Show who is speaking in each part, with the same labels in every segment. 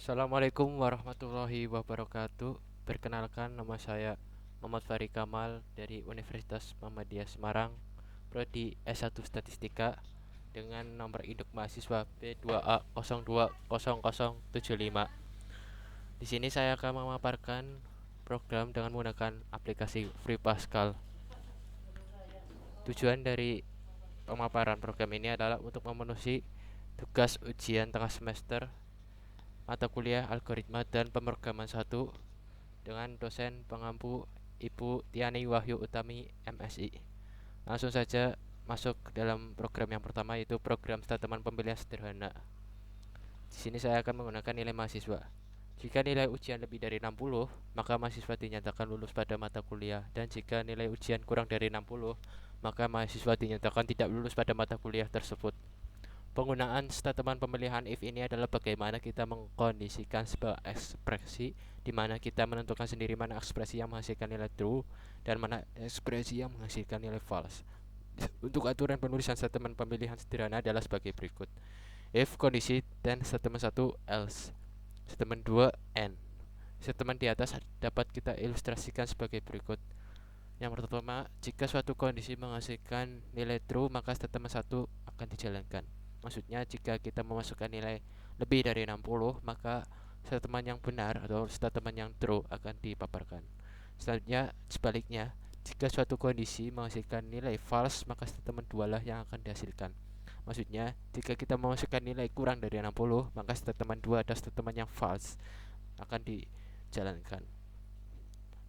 Speaker 1: Assalamualaikum warahmatullahi wabarakatuh. Perkenalkan, nama saya Muhammad Fari Kamal dari Universitas Muhammadiyah Semarang, Prodi S1 Statistika dengan nomor induk mahasiswa B2A020075. Di sini saya akan memaparkan program dengan menggunakan aplikasi Free Pascal. Tujuan dari pemaparan program ini adalah untuk memenuhi tugas ujian tengah semester mata kuliah algoritma dan pemrograman 1 dengan dosen pengampu Ibu Tiani Wahyu Utami MSI. Langsung saja masuk ke dalam program yang pertama, yaitu program statement pemilihan sederhana. Di sini saya akan menggunakan nilai mahasiswa. Jika nilai ujian lebih dari 60, maka mahasiswa dinyatakan lulus pada mata kuliah, dan jika nilai ujian kurang dari 60, maka mahasiswa dinyatakan tidak lulus pada mata kuliah tersebut. Penggunaan statement pemilihan if ini adalah bagaimana kita mengkondisikan sebuah ekspresi di mana kita menentukan sendiri mana ekspresi yang menghasilkan nilai true dan mana ekspresi yang menghasilkan nilai false. Untuk aturan penulisan statement pemilihan sederhana adalah sebagai berikut. If kondisi then statement 1 else. Statement 2 and. Statement di atas dapat kita ilustrasikan sebagai berikut. Yang pertama, jika suatu kondisi menghasilkan nilai true, maka statement 1 akan dijalankan. Maksudnya jika kita memasukkan nilai lebih dari 60, maka statement yang benar atau statement yang true akan dipaparkan. Selanjutnya, sebaliknya, jika suatu kondisi menghasilkan nilai false, maka statement 2 lah yang akan dihasilkan. Maksudnya, jika kita memasukkan nilai kurang dari 60, maka statement 2 atau statement yang false akan dijalankan.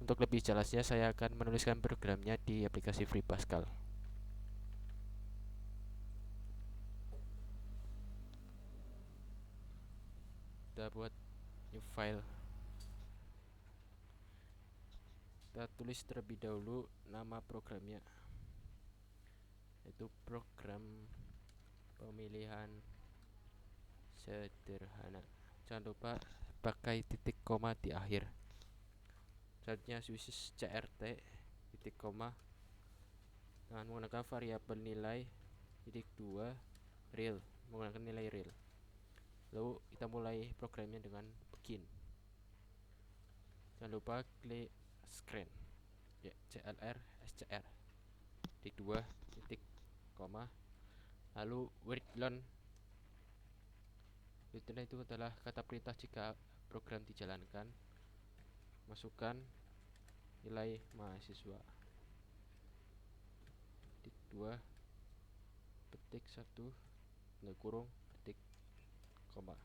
Speaker 1: Untuk lebih jelasnya, saya akan menuliskan programnya di aplikasi Free Pascal. Kita buat new file. Kita tulis terlebih dahulu nama programnya, yaitu program pemilihan sederhana. Jangan lupa pakai titik koma di akhir. Selanjutnya uses crt titik koma dengan menggunakan variabel nilai titik 2 real, menggunakan nilai real. Lalu kita mulai programnya dengan begin. Jangan lupa klik screen ya, clr scr titik 2 titik koma, lalu wordlen itu adalah kata perintah jika program dijalankan. Masukkan nilai mahasiswa titik 2 petik 1 nilai kurung petik koma.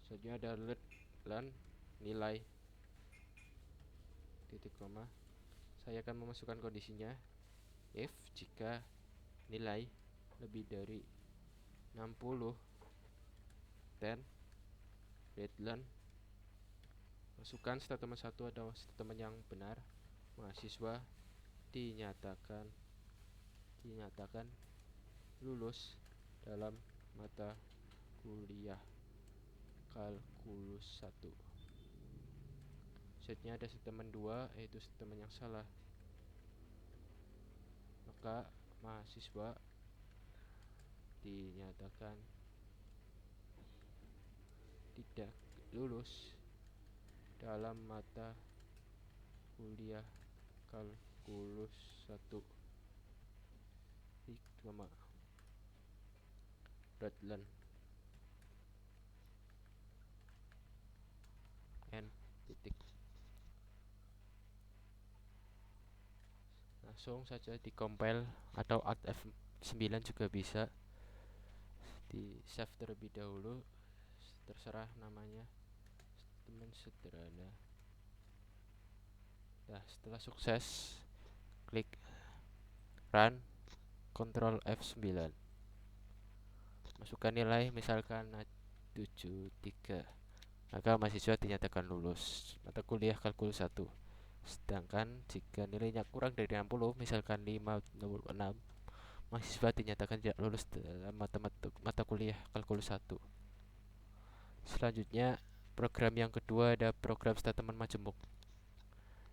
Speaker 1: Selanjutnya ada learn nilai titik koma. Saya akan memasukkan kondisinya if jika nilai lebih dari 60 then learn masukkan statement 1 atau statement yang benar, mahasiswa dinyatakan lulus dalam mata kuliah kalkulus 1. Selanjutnya ada statement 2, yaitu statement yang salah, maka mahasiswa dinyatakan tidak lulus dalam mata kuliah kalkulus 1. Koma Redland n titik. Langsung saja di compile atau alt F9 juga bisa. Di save terlebih dahulu, terserah namanya, statement sederhana. Nah, setelah sukses klik run, Ctrl F9, masukkan nilai misalkan 73, maka mahasiswa dinyatakan lulus mata kuliah kalkulus 1. Sedangkan jika nilainya kurang dari 60, misalkan 56, mahasiswa dinyatakan tidak lulus dalam mata kuliah kalkulus 1. Selanjutnya, program yang kedua ada program statement majemuk.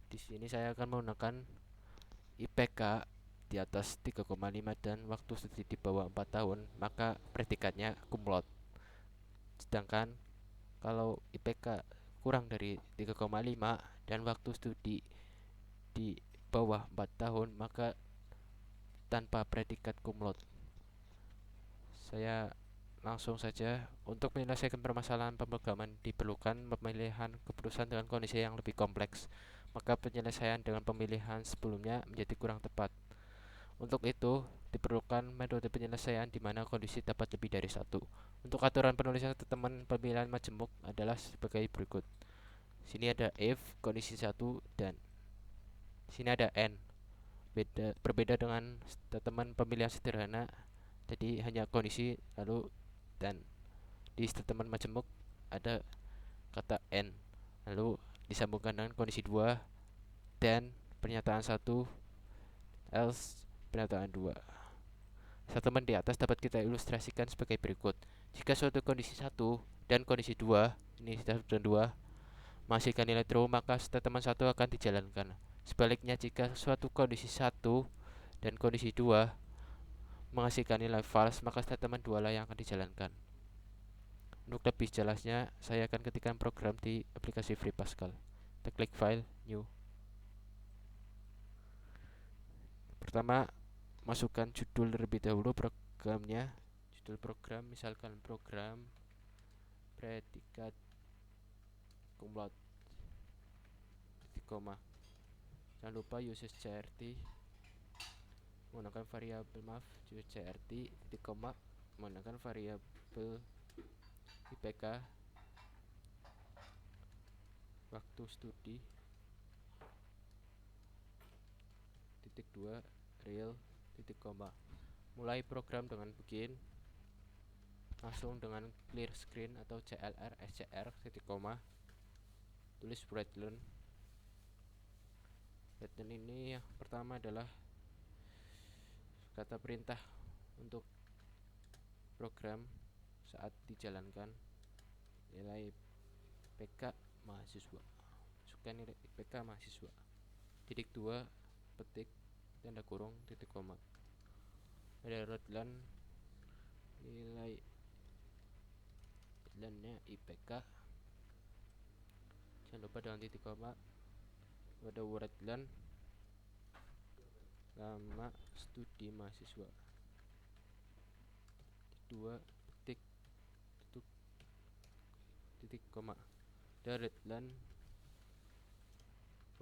Speaker 1: Di sini saya akan menggunakan IPK di atas 3,5 dan waktu studi di bawah 4 tahun, maka predikatnya cum laude. Sedangkan Kalau IPK kurang dari 3,5 dan waktu studi di bawah 4 tahun, maka tanpa predikat cum laude. Saya langsung saja. Untuk menyelesaikan permasalahan pemrograman diperlukan pemilihan keputusan dengan kondisi yang lebih kompleks, maka penyelesaian dengan pemilihan sebelumnya menjadi kurang tepat. Untuk itu diperlukan metode penyelesaian di mana kondisi dapat lebih dari satu. Untuk aturan penulisan teman pemilihan majemuk adalah sebagai berikut. Sini ada if kondisi satu dan sini ada n. Berbeda dengan statement pemilihan sederhana, jadi hanya kondisi lalu dan. Di statement majemuk ada kata n lalu disambungkan dengan kondisi 2 dan pernyataan 1 else pernyataan 2. Statement di atas dapat kita ilustrasikan sebagai berikut. Jika suatu kondisi 1 dan kondisi 2, ini statement 2, menghasilkan nilai true, maka statement 1 akan dijalankan. Sebaliknya, jika suatu kondisi 1 dan kondisi 2 menghasilkan nilai false, maka statement 2 lah yang akan dijalankan. Untuk lebih jelasnya, saya akan ketikkan program di aplikasi Free Pascal. Kita klik File, New. Pertama, masukkan judul terlebih dahulu programnya. Judul program, misalkan program predikat cum laude, titik koma. Jangan lupa uses crt menggunakan variabel uses crt titik koma menggunakan variabel IPK waktu studi titik 2 real titik koma. Mulai program dengan begin, langsung dengan clear screen atau clr scr titik koma, tulis breadline. Breadline ini yang pertama adalah kata perintah untuk program saat dijalankan. Nilai IPK mahasiswa, masukkan nilai IPK mahasiswa. Titik 2 petik tanda kurung titik koma. Ada readline, nilai nya IPK, jangan lupa dengan titik koma. Ada wordline, lama studi mahasiswa. Titik 2 petik tutup titik koma. Ada readline,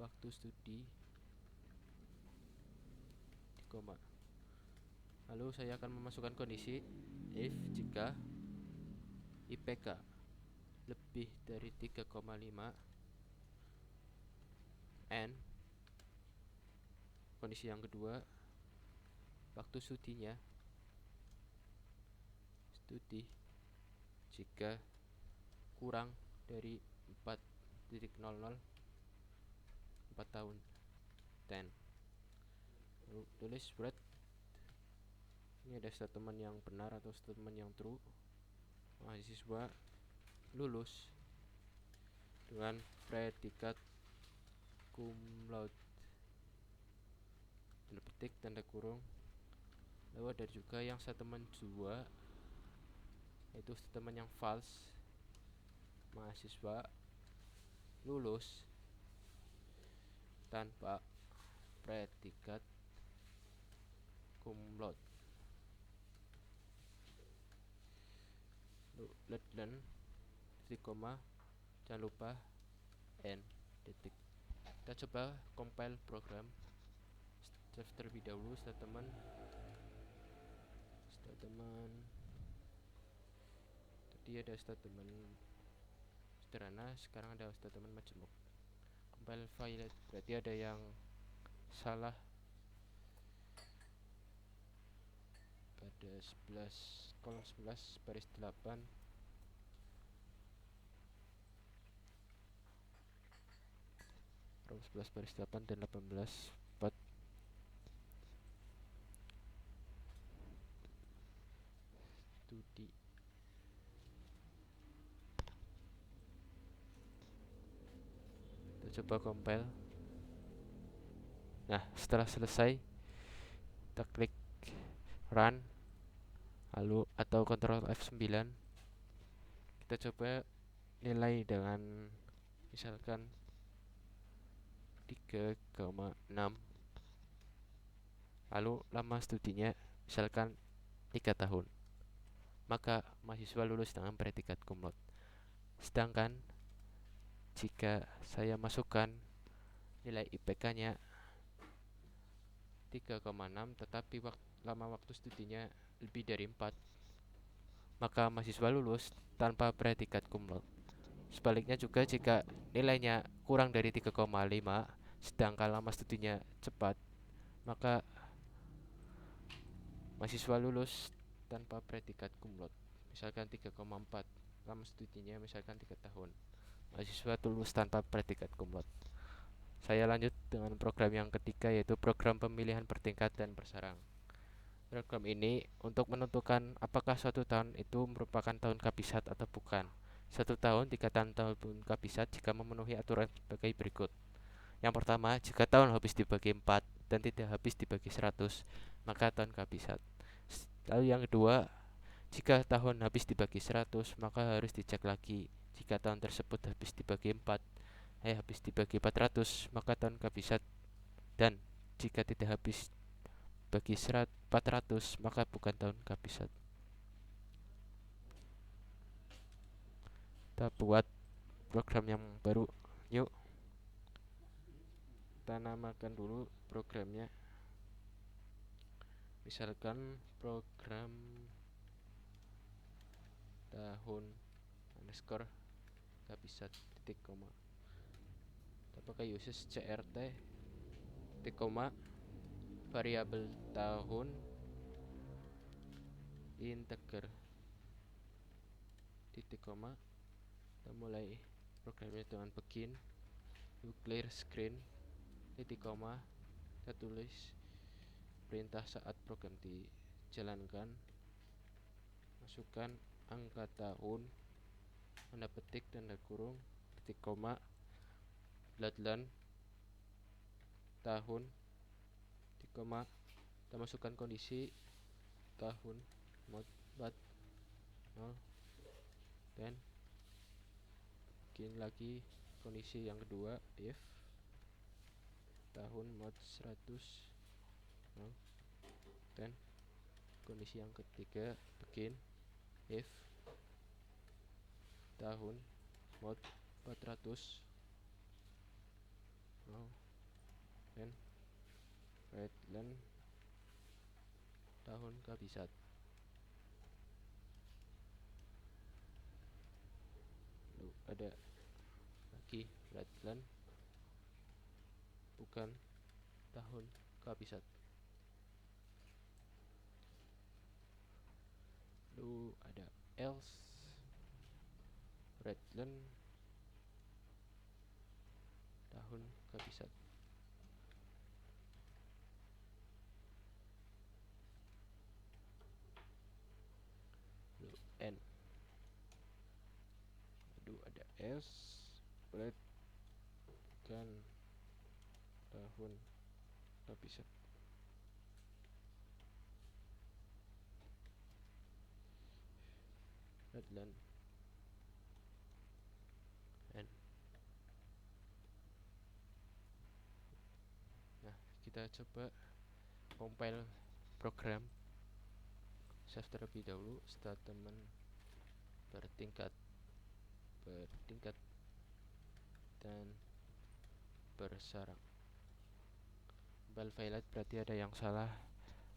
Speaker 1: waktu studi titik koma. Lalu saya akan memasukkan kondisi if jika IPK lebih dari 3,5 n. Kondisi yang kedua, waktu studinya studi jika kurang dari 4.00 4 tahun 10. Lalu tulis bread. Ini ada statement yang benar atau statement yang true. Mahasiswa lulus dengan predikat cum laude, tanda petik tanda kurung. Lalu ada juga yang statement 2, yaitu statement yang false. Mahasiswa lulus tanpa predikat cum laude. Leadline titik koma, jangan lupa n titik. Kita coba compile program. Save terlebih dahulu statement tadi ada statement sederhana, sekarang ada statement majemuk. Compile file, berarti ada yang salah pada kolom 11 baris 8. Kolom 11 baris 8 dan 18 4 studi. Kita coba compile. Nah, setelah selesai kita klik run lalu atau Ctrl F9. Kita coba nilai dengan misalkan 3,6, lalu lama studinya misalkan 3 tahun, maka mahasiswa lulus dengan predikat cum laude. Sedangkan jika saya masukkan nilai IPK-nya 3,6 tetapi lama waktu studinya lebih dari 4, maka mahasiswa lulus tanpa predikat cum laude. Sebaliknya juga jika nilainya kurang dari 3,5 sedangkan lama studinya cepat, maka mahasiswa lulus tanpa predikat cum laude. Misalkan 3,4, lama studinya misalkan 3 tahun. Mahasiswa lulus tanpa predikat cum laude. Saya lanjut dengan program yang ketiga, yaitu program pemilihan bertingkat dan bersarang. Program ini untuk menentukan apakah suatu tahun itu merupakan tahun kabisat atau bukan. Satu tahun dikatakan tahun kabisat jika memenuhi aturan sebagai berikut. Yang pertama, jika tahun habis dibagi 4 dan tidak habis dibagi 100, maka tahun kabisat. Lalu yang kedua, jika tahun habis dibagi 100, maka harus dicek lagi. Jika tahun tersebut habis dibagi 4, habis dibagi 400, maka tahun kabisat. Dan jika tidak habis bagi 400, maka bukan tahun kabisat. Kita buat program yang baru. Yuk, kita namakan dulu programnya. Misalkan program tahun underscore kabisat titik koma. Kita pakai uses crt titik koma variabel tahun integer titik koma. Kita mulai programnya dengan begin clear screen titik koma. Kita tulis perintah saat program dijalankan, masukkan angka tahun, tanda petik, tanda kurung, titik koma, bloodline tahun, titik koma. Kita masukkan kondisi tahun mod bat 0, dan bikin lagi kondisi yang kedua if tahun mod 100 0, dan kondisi yang ketiga bikin if tahun mod 400 0, dan redline tahun kabisat. Lalu ada lagi redline bukan tahun kabisat. Lalu ada else redline tahun kabisat. Lalu n. Lalu ada s red kan tahun kabisat. Redline n. Nah, kita coba compile program. Save terlebih dahulu. Statement bertingkat dan bersarang. Compile file berarti ada yang salah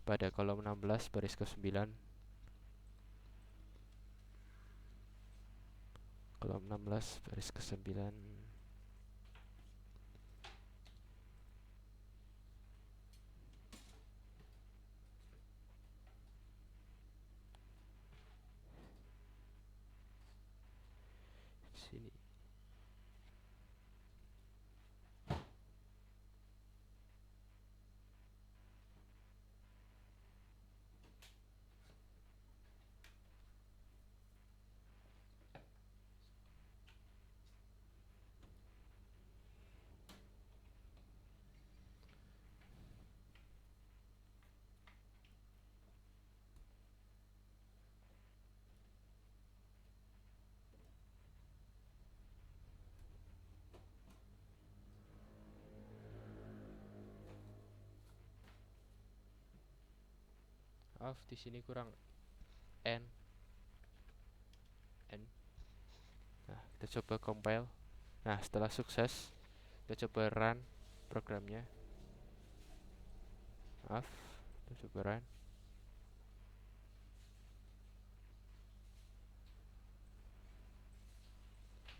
Speaker 1: pada kolom 16 baris ke-9. Kolom 16 baris ke-9. Sini. maaf di sini kurang n. Nah, kita coba compile. Nah, setelah sukses, kita coba run programnya. Maaf, kita coba run.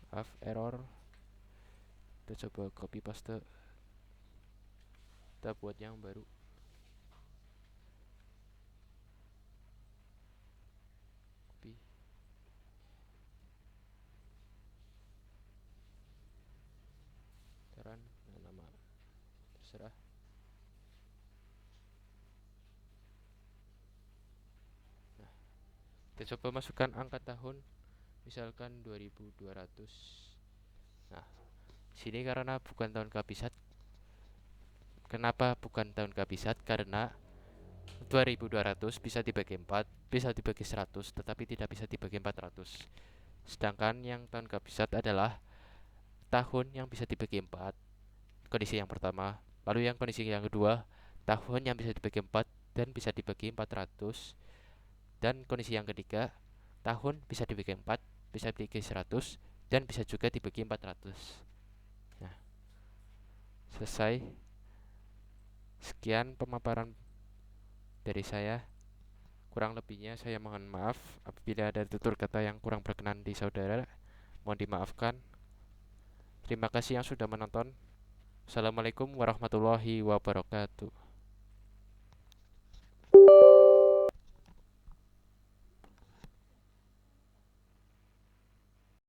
Speaker 1: Maaf, error. Kita coba copy paste. Kita buat yang baru. Copy. Run. Nah, nama terserah. Nah, kita coba masukkan angka tahun, misalkan 2200. Nah, sini karena bukan tahun kabisat. Kenapa bukan tahun kabisat? Karena 2200 bisa dibagi 4, bisa dibagi 100, tetapi tidak bisa dibagi 400. Sedangkan yang tahun kabisat adalah tahun yang bisa dibagi 4, kondisi yang pertama. Lalu yang kondisi yang kedua, tahun yang bisa dibagi 4 dan bisa dibagi 400. Dan kondisi yang ketiga, tahun bisa dibagi 4, bisa dibagi 100, dan bisa juga dibagi 400. Nah, selesai. Sekian pemaparan dari saya. Kurang lebihnya saya mohon maaf apabila ada tutur kata yang kurang berkenan di saudara. Mohon dimaafkan. Terima kasih yang sudah menonton. Assalamualaikum warahmatullahi wabarakatuh.